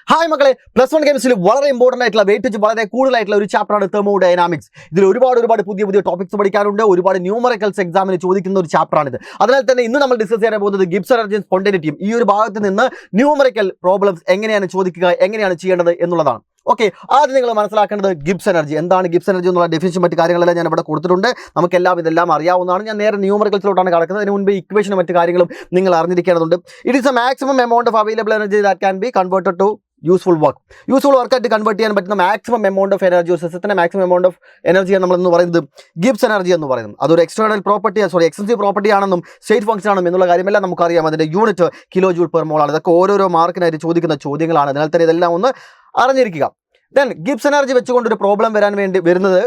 Hi മക്കളെ, +1 കെമിസ്ട്രിയിൽ വളരെ important ആയിട്ടുള്ള വെയിറ്റേജ് വളരെ കൂടുതലായിട്ടുള്ള ഒരു ചാപ്റ്ററാണ് തെർമോഡൈനാമിക്സ്. ഇതിൽ ഒരുപാട് പുതിയ ടോപ്പിക്സ് പഠിക്കാറുണ്ട്. ഒരുപാട് ന്യൂമറിക്കൽസ് എക്സാമിന് ചോദിക്കുന്ന ഒരു ചാപ്റ്ററാണിത്. അതിനാൽ തന്നെ ഇന്ന് നമ്മൾ ഡിസ്കസ് ചെയ്യാൻ പോകുന്നത് ഗിബ്സ് എനർജിയും സ്പോണ്ടേനിറ്റിയും. ഈ ഒരു ഭാഗത്ത് നിന്ന് ന്യൂമറിക്കൽ പ്രോബ്ലംസ് എങ്ങനെയാണ് ചോദിക്കുക, എങ്ങനെയാണ് ചെയ്യേണ്ടത് എന്നുള്ളതാണ്. ഓക്കെ, ആദ്യം നിങ്ങൾ മനസ്സിലാക്കേണ്ടത് ഗിബ്സ് എനർജി എന്താണ്. ഗിബ്സ് എനർജി എന്നുള്ള ഡെഫിനിഷൻ മറ്റു കാര്യങ്ങളെല്ലാം ഞാൻ ഇവിടെ കൊടുത്തിട്ടുണ്ട്. നമുക്കെല്ലാം ഇതെല്ലാം അറിയാവുന്നതാണ്. ഞാൻ നേരെ ന്യൂമറിക്കൽസിലോട്ടാണ് കടക്കുന്നത്. അതിന് മുൻപ് ഇക്വേഷനും മറ്റു കാര്യങ്ങളും നിങ്ങൾ അറിഞ്ഞിരിക്കേണ്ടതുണ്ട്. It is a maximum amount of available energy that can be converted to useful വർക്കായിട്ട് കൺവേർട്ട് ചെയ്യാൻ പറ്റുന്ന മാക്സിമം എമൗണ്ട് ഓഫ് എനർജി, ഒരു സിസ്റ്റത്തിന്റെ മാക്സിമം എമൗണ്ട് ഓഫ് എനർജിയാണ് നമ്മൾ എന്ന് പറയുന്നത് ഗിബ്സ് എനർജി എന്ന് പറയുന്നത്. അതൊരു എക്സ്റ്റേണൽ പ്രോപ്പർട്ടി, എക്സ്റ്റൻസീവ് പ്രോപ്പർട്ടി ആണെന്നും സ്റ്റേറ്റ് ഫംഗ്ഷൻ ആണെന്നും എന്നുള്ള കാര്യമെല്ലാം നമുക്കറിയാം. അതിന്റെ unit kilo joule per mole ആണ്. ഇതൊക്കെ ഓരോരോ മാർക്കിനായിട്ട് ചോദിക്കുന്ന ചോദ്യങ്ങളാണ്. അതിനാൽ തന്നെ ഇതെല്ലാം ഒന്ന് അറിഞ്ഞിരിക്കുക. ദെൻ ഗിബ്സ് എനർജി വെച്ചുകൊണ്ട് ഒരു പ്രോബ്ലം വരുന്നത്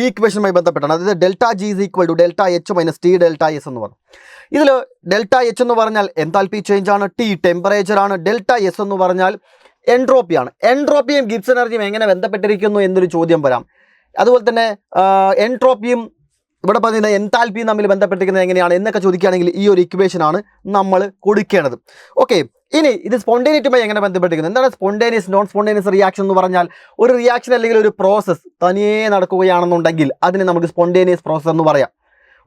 ഈ ഇക്വേഷനുമായി ബന്ധപ്പെട്ടാണ്. അതായത് delta G is equal to delta H minus T delta S എന്ന് പറഞ്ഞു. ഇതിൽ ഡെൽറ്റ എച്ച് എന്ന് പറഞ്ഞാൽ എൻതാൽപ്പി ചേഞ്ച് ആണ്, ടി ടെമ്പറേച്ചർ ആണ്, ഡെൽറ്റ എസ് എന്ന് പറഞ്ഞാൽ എൻട്രോപ്പിയാണ്. എൻട്രോപ്പിയും ഗിബ്സ് എനർജിയും എങ്ങനെ ബന്ധപ്പെട്ടിരിക്കുന്നു എന്നൊരു ചോദ്യം വരാം. അതുപോലെ തന്നെ എൻട്രോപ്പിയും ഇവിടെ പറയുന്ന എൻതാൽപ്പിയും തമ്മിൽ ബന്ധപ്പെട്ടിരിക്കുന്നത് എങ്ങനെയാണ് എന്നൊക്കെ ചോദിക്കുകയാണെങ്കിൽ ഈ ഒരു ഇക്വേഷനാണ് നമ്മൾ കൊടുക്കേണ്ടത്. ഓക്കെ, ഇനി ഇത് സ്പോണ്ടേനിറ്റിയുമായി എങ്ങനെ ബന്ധപ്പെട്ടിരിക്കുന്നത്, എന്താണ് സ്പോണ്ടേനിയസ് നോൺ സ്പോണ്ടേനിയസ് റിയാക്ഷൻ എന്ന് പറഞ്ഞാൽ ഒരു റിയാക്ഷൻ അല്ലെങ്കിൽ ഒരു പ്രോസസ്സ് തനിയെ നടക്കുകയാണെന്നുണ്ടെങ്കിൽ അതിന് നമുക്ക് സ്പോണ്ടേനിയസ് പ്രോസസ്സ് എന്ന് പറയാം.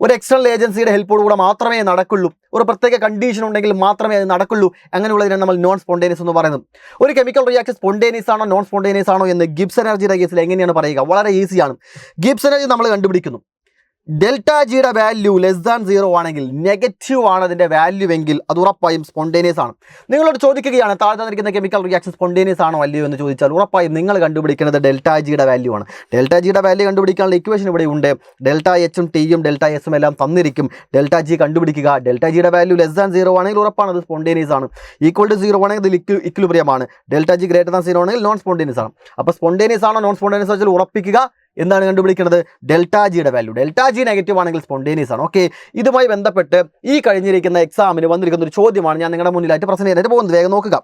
ഒരു എക്സ്റ്റേണൽ ഏജൻസിയുടെ ഹെൽപ്പോടുകൂടെ മാത്രമേ നടക്കുള്ളൂ, ഒരു പ്രത്യേക കണ്ടീഷൻ ഉണ്ടെങ്കിൽ മാത്രമേ അത് നടക്കുള്ളൂ. അങ്ങനെയുള്ളതിനാണ് നമ്മൾ നോൺ സ്പോണ്ടേനിയസ് എന്ന് പറയുന്നത്. ഒരു കെമിക്കൽ റിയാക്ഷൻ സ്പോണ്ടേനിയസ് ആണോ നോൺ സ്പോണ്ടേനിയസ് ആണോ എന്ന് ഗിബ്സ് എനർജിയുടെ കേസിൽ എങ്ങനെയാണ് പറയുക? വളരെ ഈസിയാണ്. ഗിബ്സ് എനർജി നമ്മൾ കണ്ടുപിടിക്കുന്നു. ഡെൽറ്റ ജിയുടെ വാല്യൂ <0 ആണെങ്കിൽ, നെഗറ്റീവ് ആണ് അതിൻ്റെ വാല്യൂ എങ്കിൽ അത് ഉറപ്പായും സ്പോണ്ടേനിയസ് ആണ്. നിങ്ങളോട് ചോദിക്കുകയാണ് താഴെ തന്നിരിക്കുന്ന കെമിക്കൽ റിയാക്ഷൻ സ്പോണ്ടേനിയസ് ആണോ അല്ലയോ എന്ന് ചോദിച്ചാൽ ഉറപ്പായും നിങ്ങൾ കണ്ടുപിടിക്കുന്നത് ഡെൽറ്റ ജിയുടെ വാല്യൂ ആണ്. ഡെൽറ്റ ജിയുടെ വാല്യൂ കണ്ടുപിടിക്കാനുള്ള ഇക്വേഷൻ ഇവിടെ ഉണ്ട്. ഡെൽറ്റ എച്ചും ടിയും ഡെൽറ്റ എസും എല്ലാം തന്നിരിക്കും. ഡെൽറ്റ ജി കണ്ടുപിടിക്കുക. ഡെൽറ്റ ജിയുടെ വാല്യൂ <0 ആണെങ്കിൽ ഉറപ്പാണ് അത് സ്പോണ്ടേനിയസ് ആണ്. ഈക്വൽ ടു 0 ആണെങ്കിൽ ഇത് ഇക്വിലിബ്രിയം ആണ്. ഡെൽറ്റ ജി >0 ആണെങ്കിൽ നോൺ സ്പോണ്ടേനിയസ് ആണ്. അപ്പോൾ സ്പോണ്ടേനിയസ് ആണോ നോൺ സ്പോണ്ടേനിയസ് വെച്ചാൽ ഉറപ്പിക്കുക. എന്താണ് കണ്ടുപിടിക്കുന്നത്? ഡെൽറ്റ ജിയുടെ വാല്യൂ. ഡെൽറ്റ ജി നെഗറ്റീവ് ആണെങ്കിൽ സ്പോണ്ടേനിയസ് ആണ്. ഓക്കെ, ഇതുമായി ബന്ധപ്പെട്ട് ഈ കഴിഞ്ഞിരിക്കുന്ന എക്സാമിന് വന്നിരിക്കുന്ന ഒരു ചോദ്യമാണ് ഞാൻ നിങ്ങളുടെ മുന്നിലായിട്ട് പ്രസന്റ് ചെയ്യാനായിട്ട് പോകുന്നത്. വേഗം നോക്കുക.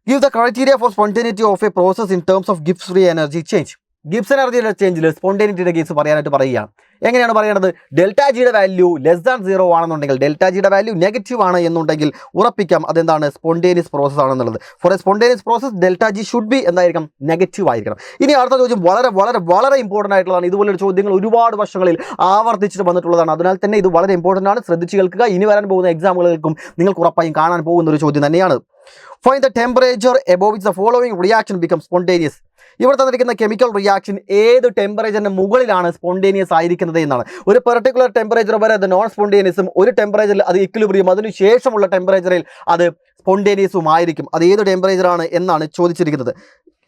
Give the criteria four spontaneity of A process in terms of Gibbs free energy change. Gibbs എനർജിയുടെ ചേഞ്ചിൽ സ്പോണ്ടേനിറ്റിയുടെ കേസ് പറയാനായിട്ട് പറയുകയാണ്. എങ്ങനെയാണ് പറയുന്നത്? ഡെൽറ്റ ജിയുടെ വാല്യൂ <0 ആണെന്നുണ്ടെങ്കിൽ, ഡെൽറ്റ ജിയുടെ വാല്യൂ നെഗറ്റീവ് ആണ് എന്നുണ്ടെങ്കിൽ ഉറപ്പിക്കാം അതെന്താണ് സ്പോണ്ടേനിയസ് പ്രോസസ് ആണെന്നുള്ളത്. For a spontaneous process delta G should be എന്തായിരിക്കണം? നെഗറ്റീവ് ആയിരിക്കണം. ഇനി അടുത്ത ചോദ്യം വളരെ ഇമ്പോർട്ടൻ്റ് ആയിട്ടുള്ളതാണ്. ഇതുപോലൊരു ചോദ്യങ്ങൾ ഒരുപാട് വർഷങ്ങളിൽ ആവർത്തിച്ചിട്ട് വന്നിട്ടുള്ളതാണ്. അതിനാൽ തന്നെ ഇത് വളരെ ഇമ്പോർട്ടൻ്റ് ആണ്. ശ്രദ്ധിച്ച് കേൾക്കുക. ഇനി വരാൻ പോകുന്ന എക്സാമുകൾക്കും നിങ്ങൾക്ക് ഉറപ്പായും കാണാൻ പോകുന്ന ഒരു ചോദ്യം തന്നെയാണ്. Find the temperature above which the following reaction become spontaneous. ഇവിടെ തന്നിരിക്കുന്ന കെമിക്കൽ റിയാക്ഷൻ ഏത് ടെമ്പറേച്ചറിന് മുകളിലാണ് സ്പോണ്ടേനിയസ് ആയിരിക്കുന്നത് എന്നാണ്. ഒരു പെർട്ടിക്കുലർ ടെമ്പറേച്ചർ വരെ അത് നോൺ സ്പോണ്ടേനിയസും, ഒരു ടെമ്പറേച്ചറിൽ അത് ഇക്വിലിബ്രിയം, അതിനുശേഷമുള്ള ടെമ്പറേച്ചറിൽ അത് സ്പോണ്ടേനിയസും ആയിരിക്കും. അത് ഏത് ടെമ്പറേച്ചറാണ് എന്നാണ് ചോദിച്ചിരിക്കുന്നത്.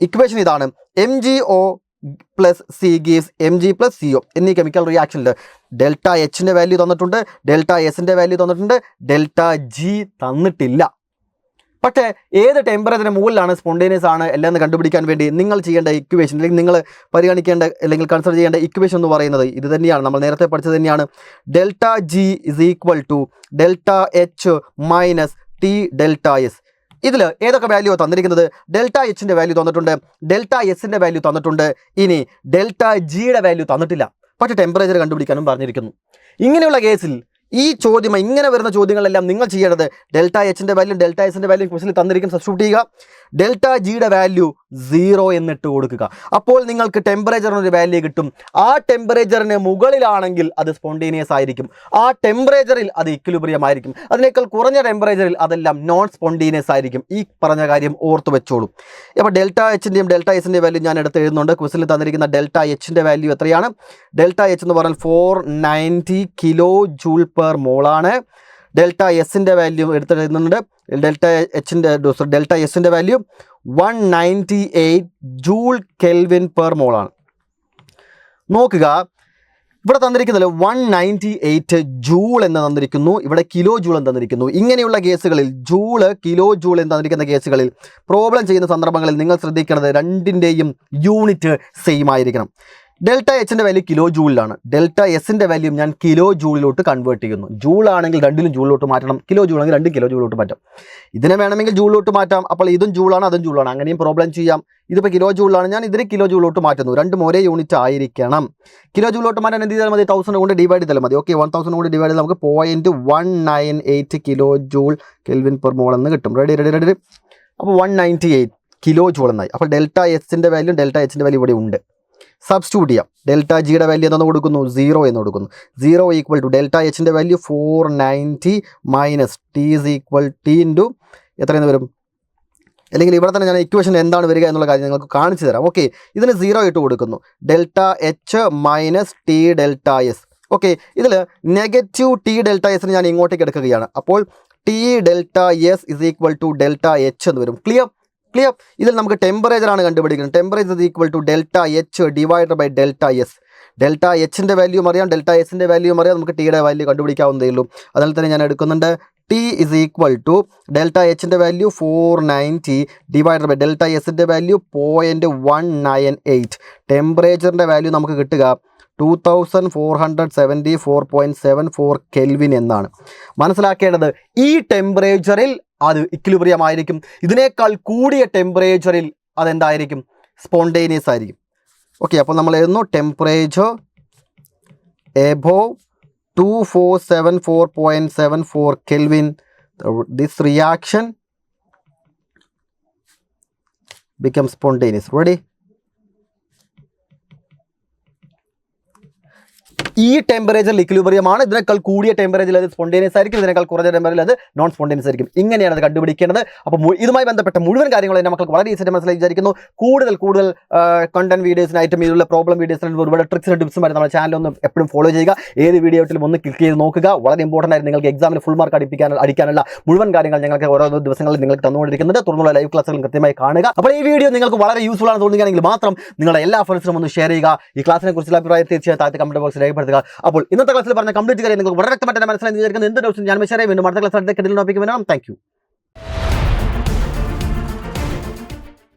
ഇക്വേഷൻ ഇതാണ്. MgO + C gives Mg + CO. എന്നീ കെമിക്കൽ റിയാക്ഷനിൽ ഡെൽറ്റ എച്ചിൻ്റെ വാല്യൂ തന്നിട്ടുണ്ട്, ഡെൽറ്റ എസിൻ്റെ വാല്യൂ തന്നിട്ടുണ്ട്, ഡെൽറ്റ ജി തന്നിട്ടില്ല. പക്ഷേ ഏത് ടെമ്പറേച്ചറിന് മുകളിലാണ് സ്പോണ്ടേനിയസ് ആണ് എല്ലാം കണ്ടുപിടിക്കാൻ വേണ്ടി നിങ്ങൾ ചെയ്യേണ്ട ഇക്വേഷൻ, അല്ലെങ്കിൽ നിങ്ങൾ പരിഗണിക്കേണ്ട അല്ലെങ്കിൽ കൺസിഡർ ചെയ്യേണ്ട ഇക്വേഷൻ എന്ന് പറയുന്നത് ഇത് തന്നെയാണ്. നമ്മൾ നേരത്തെ പഠിച്ചത് തന്നെയാണ്. Delta G is equal to delta H minus T delta S. ഇതിൽ ഏതൊക്കെ വാല്യൂ തന്നിരിക്കുന്നത്? ഡെൽറ്റ എച്ചിൻ്റെ വാല്യൂ തന്നിട്ടുണ്ട്, ഡെൽറ്റ എസിൻ്റെ വാല്യൂ തന്നിട്ടുണ്ട്. ഇനി ഡെൽറ്റ ജിയുടെ വാല്യൂ തന്നിട്ടില്ല. പക്ഷേ ടെമ്പറേച്ചർ കണ്ടുപിടിക്കാനും പറഞ്ഞിരിക്കുന്നു. ഇങ്ങനെയുള്ള കേസിൽ ഈ ചോദ്യം, ഇങ്ങനെ വരുന്ന ചോദ്യങ്ങളെല്ലാം നിങ്ങൾ ചെയ്യേണ്ടത് ഡെൽറ്റ എച്ചിൻ്റെ വാല്യൂ ഡെൽറ്റ എസിൻ്റെ വാല്യൂ ക്വസ്റ്റിൽ തന്നിരിക്കും, സബ്സ്റ്റിറ്റ്യൂട്ട് ചെയ്യുക. ഡെൽറ്റ ജിയുടെ വാല്യൂ 0 എന്നിട്ട് കൊടുക്കുക. അപ്പോൾ നിങ്ങൾക്ക് ടെമ്പറേച്ചറിനൊരു വാല്യൂ കിട്ടും. ആ ടെമ്പറേച്ചറിന് മുകളിലാണെങ്കിൽ അത് സ്പോണ്ടേനിയസ് ആയിരിക്കും, ആ ടെമ്പറേച്ചറിൽ അത് ഇക്വിലിബ്രിയം ആയിരിക്കും. അതിനേക്കാൾ കുറഞ്ഞ ടെമ്പറേച്ചറിൽ അതെല്ലാം നോൺ സ്പോണ്ടേനിയസ് ആയിരിക്കും. ഈ പറഞ്ഞ കാര്യം ഓർത്ത് വെച്ചോളൂ. അപ്പോൾ ഡെൽറ്റ എച്ചിൻ്റെയും ഡെൽറ്റ എസിൻ്റെ വാല്യൂ ഞാൻ എടുത്ത് എഴുതുന്നുണ്ട്. ക്വസ്റ്റിൽ തന്നിരിക്കുന്ന ഡെൽറ്റ എച്ചിൻ്റെ വാല്യൂ എത്രയാണ്? ഡെൽറ്റ എച്ച് എന്ന് പറഞ്ഞാൽ 490 കിലോ ജൂൾ പെർ മോളാണ്. ഡെൽറ്റ എസിൻ്റെ വാല്യൂ എടുത്തിടുന്നുണ്ട്. ഡെൽറ്റ എസിൻ്റെ വാല്യൂ 198 ജൂൾ കെൽവിൻ പെർ മോളാണ്. നോക്കുക, ഇവിടെ തന്നിരിക്കുന്നത് 198 ജൂൾ എന്ന് തന്നിരിക്കുന്നു, ഇവിടെ കിലോ ജൂൾ എന്ന് തന്നിരിക്കുന്നു. ഇങ്ങനെയുള്ള കേസുകളിൽ കിലോ ജൂൾ എന്ന് തന്നിരിക്കുന്ന കേസുകളിൽ പ്രോബ്ലം ചെയ്യുന്ന സന്ദർഭങ്ങളിൽ നിങ്ങൾ ശ്രദ്ധിക്കേണ്ടത് രണ്ടിൻ്റെയും യൂണിറ്റ് സെയിം ആയിരിക്കണം. ഡെൽറ്റ എച്ചിൻ്റെ വാല്യൂ കിലോ ജൂളിലാണ്, ഡെൽറ്റ എസിൻ്റെ വാല്യൂ ഞാൻ കിലോ ജൂളിലോട്ട് കൺവേർട്ട് ചെയ്യുന്നു. ജൂൾ ആണെങ്കിൽ രണ്ടിലും ജൂളിലോട്ട് മാറ്റണം, കിലോ ജൂൾ ആണെങ്കിൽ 2 കിലോ ജൂളിലോട്ട് മാറ്റാം. ഇതിനെ വേണമെങ്കിൽ ജൂളിലോട്ട് മാറ്റാം. അപ്പോൾ ഇതും ജൂളാണ് അതും ജൂളാണ്, അങ്ങനെയും പ്രോബ്ലം ചെയ്യാം. ഇതിപ്പോൾ കിലോ ജൂളിലാണ്, ഞാൻ ഇതിന് കിലോ ജൂളിലോട്ട് മാറ്റുന്നു. രണ്ടും ഒരേ യൂണിറ്റ് ആയിരിക്കണം. കിലോ ജൂളിലോട്ട് മാറ്റാൻ എന്ത് ചെയ്താൽ മതി? 1000 കൊണ്ട് ഡിവൈഡ് ചെയ്താൽ മതി. ഓക്കെ, 1000 കൊണ്ട് ഡിവൈഡ് ചെയ്താൽ നമുക്ക് 0.198 kilo joule kelvin per mole എന്ന് കിട്ടും. റെഡി. അപ്പോൾ 198 കിലോ ജൂൾ എന്നായി. അപ്പോൾ ഡെൽറ്റ എച്ചിൻ്റെ വാല്യൂ ഡെൽറ്റ എച്ചിൻ്റെ വാല്യൂ ഇവിടെ ഉണ്ട്. സബ്സ്റ്റിറ്റ്യൂട്ട് ചെയ്യാം. ഡെൽറ്റ ജിയുടെ വാല്യൂ എന്താണെന്ന് കൊടുക്കുന്നു? 0 എന്ന് കൊടുക്കുന്നു. 0 ഈക്വൽ ടു ഡെൽറ്റ എച്ചിൻ്റെ value 490 minus T is equal T into എത്രയെന്ന് വരും? അല്ലെങ്കിൽ ഇവിടെ തന്നെ ഞാൻ ഇക്വേഷൻ എന്താണ് വരിക എന്നുള്ള കാര്യം നിങ്ങൾക്ക് കാണിച്ചു തരാം. ഓക്കെ, ഇതിന് 0 ഇട്ട് കൊടുക്കുന്നു. Delta H minus T delta S. Okay, ഇതിൽ നെഗറ്റീവ് ടി ഡെൽറ്റ എസിന് ഞാൻ ഇങ്ങോട്ടേക്ക് എടുക്കുകയാണ്. അപ്പോൾ T delta S is equal to delta H എന്ന് വരും. ക്ലിയർ? ഇതിൽ നമുക്ക് ടെമ്പറേച്ചറാണ് കണ്ടുപിടിക്കുന്നത്. Temperature is equal to delta H divided by delta S. Delta എച്ചിൻ്റെ വാല്യൂം അറിയാം, ഡെൽറ്റ എസിൻ്റെ വാല്യൂം അറിയാം, നമുക്ക് ടിയുടെ വാല്യൂ കണ്ടുപിടിക്കാവുന്നതേ ഉള്ളൂ. അതിനാൽ തന്നെ ഞാൻ എടുക്കുന്നുണ്ട് T is equal to delta എച്ചിൻ്റെ വാല്യൂ 490 ഡിവൈഡഡ് ബൈ ഡെൽറ്റ എസിൻ്റെ വാല്യൂ 0.198. ടെമ്പറേച്ചറിൻ്റെ വാല്യൂ നമുക്ക് കിട്ടുക 2474.74 കെൽവിൻ എന്നാണ്. മനസ്സിലാക്കേണ്ടത് ഈ ടെമ്പറേച്ചറിൽ അത് ഇക്വിലിബ്രിയം ആയിരിക്കും. ഇതിനേക്കാൾ കൂടിയ ടെമ്പറേച്ചറിൽ അതെന്തായിരിക്കും? സ്പോണ്ടേനിയസ് ആയിരിക്കും. ഓക്കെ, അപ്പോൾ നമ്മൾ എഴുതുന്നു temperature above 2474.74 Kelvin, this reaction becomes spontaneous. Ready? ഈ ടെമ്പറേച്ചർ ഇക്വിലിബ്രിയമാണ്. ഇതിനേക്കാൾ കൂടിയ ടെമ്പറേച്ചറിൽ അത് സ്പോണ്ടേനിയസ് ആയിരിക്കും, ഇതിനേക്കാൾ കുറഞ്ഞ ടെമ്പറേച്ചറിൽ അത് നോൺ സ്പോണ്ടേനിയസ് ആയിരിക്കും. ഇങ്ങനെയാണ് അത് കണ്ടുപിടിക്കേണ്ടത്. അപ്പോൾ ഇതുമായി ബന്ധപ്പെട്ട മുഴുവൻ കാര്യങ്ങളും എൻ്റെ മക്കൾക്ക് വളരെ ഈസിയായിട്ട് മനസ്സിലായി വിചാരിക്കുന്നു. കൂടുതൽ കണ്ടന്റ് വീഡിയോസിനായിട്ടും ഇതിലുള്ള പ്രോബ്ലം വീഡിയോസിനായിട്ടും ഒരുപാട് ട്രിക്സും ടിപ്സുമായിട്ട് നമ്മുടെ ചാനൽ ഒന്ന് എപ്പോഴും ഫോളോ ചെയ്യുക. ഏത് വീഡിയോയിലും ഒന്ന് ക്ലിക്ക് ചെയ്ത് നോക്കുക. വളരെ ഇമ്പോർട്ടൻ്റ് ആയിട്ട് നിങ്ങൾക്ക് എക്സാമിന് ഫുൾ മാർക്ക് അടിക്കാനുള്ള മുഴുവൻ കാര്യങ്ങൾ ഞങ്ങൾക്ക് ഓരോ ദിവസങ്ങളിൽ നിങ്ങൾക്ക് തന്നുകൊണ്ടിരിക്കുന്നുണ്ട്. തുടർന്നുള്ള ലൈവ് ക്ലാസ്സുകൾ കൃത്യമായി കാണുക. അപ്പോൾ ഈ വീഡിയോ നിങ്ങൾക്ക് വളരെ യൂസ്ഫുൾ ആണെന്ന് തോന്നുകയാണെങ്കിൽ മാത്രം നിങ്ങളുടെ എല്ലാ ഫ്രണ്ട്സിനും ഒന്ന് ഷെയർ ചെയ്യുക. ഈ ക്ലാസിനെ കുറിച്ചുള്ള അഭിപ്രായം തീർച്ചയായും താഴത്തെ കമന്റ് ബോക്സിൽ രേഖപ്പെടുത്തുക. അപ്പോൾ ഇന്നത്തെ ക്ലാസ്സിൽ പറഞ്ഞ കംപ്ലീറ്റ് കാര്യം നിങ്ങൾക്ക് വളരെ വ്യക്തമായിട്ട് മനസ്സിലായി. എന്ത് ഡൗട്ട്സും ഞാൻ ഷെയർ വീണ്ടും അടുത്ത ക്ലാസ് ടോപ്പിക്ക് വരാം. Thank you.